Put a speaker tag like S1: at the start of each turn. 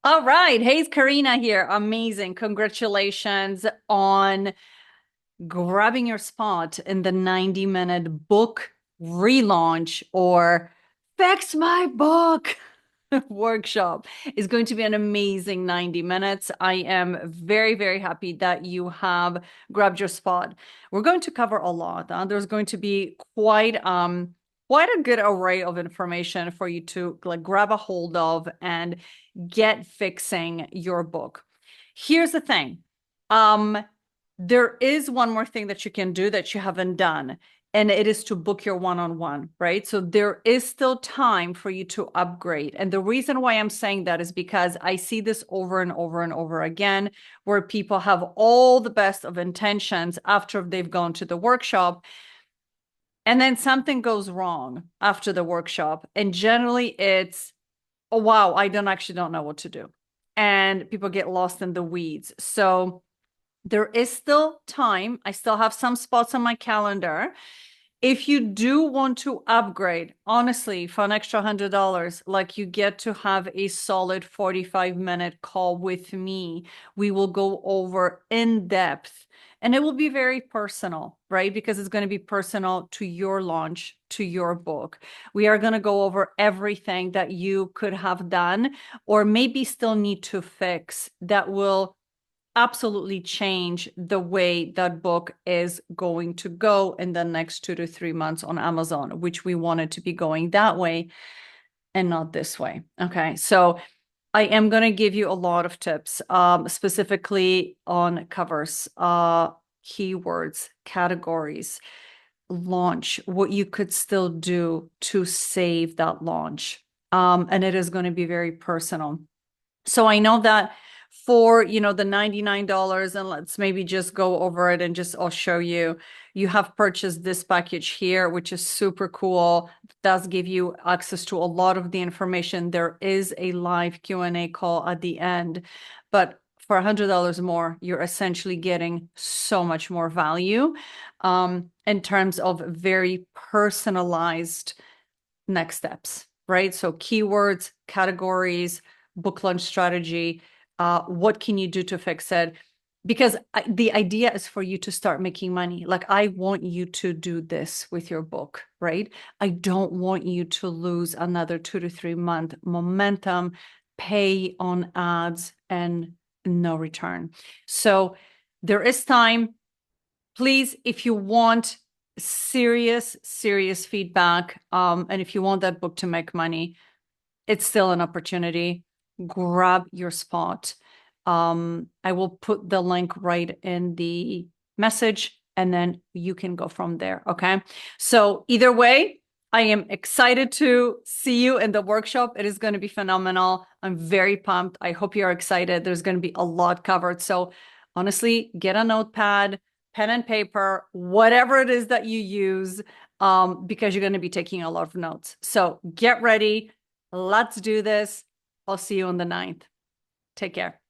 S1: All right. Hey, it's Karina here. Amazing. Congratulations on grabbing your spot in the 90-minute book relaunch or fix my book workshop. It's going to be an amazing 90 minutes. I am very, very happy that you have grabbed your spot. We're going to cover a lot. There's going to be quite a good array of information for you to like grab a hold of and get fixing your book. Here's the thing. Um, there is one more thing that you can do that you haven't done, and it is to book your one-on-one, right? So there is still time for you to upgrade. And the reason why I'm saying that is because I see this over and over and over again, where people have all the best of intentions after they've gone to the workshop, and then something goes wrong after the workshop. And generally it's, oh, wow, I don't know what to do. And people get lost in the weeds. So there is still time. I still have some spots on my calendar. If you do want to upgrade, honestly, for an extra $100, like you get to have a solid 45-minute call with me. We will go over in depth and it will be very personal, right? Because it's going to be personal to your launch, to your book. We are going to go over everything that you could have done or maybe still need to fix that will absolutely change the way that book is going to go in the next 2 to 3 months on Amazon, which we want it to be going that way and not this way. Okay. So I am going to give you a lot of tips, specifically on covers, keywords, categories, launch, what you could still do to save that launch. And it is going to be very personal. So I know that for, the $99, and let's maybe just go over it and just I'll show you. You have purchased this package here, which is super cool. It does give you access to a lot of the information. There is a live Q&A call at the end, but for $100 more, you're essentially getting so much more value in terms of very personalized next steps, right? So keywords, categories, book launch strategy, what can you do to fix it? Because the idea is for you to start making money. Like I want you to do this with your book, right? I don't want you to lose another 2 to 3 month momentum, pay on ads and no return. So there is time. Please, if you want serious feedback, and if you want that book to make money, it's still an opportunity. Grab your spot. I will put the link right in the message and then you can go from there. Okay. So either way, I am excited to see you in the workshop. It is going to be phenomenal. I'm very pumped. I hope you're excited. There's going to be a lot covered. So honestly, get a notepad, pen and paper, whatever it is that you use, because you're going to be taking a lot of notes. So get ready. Let's do this. I'll see you on the 9th. Take care.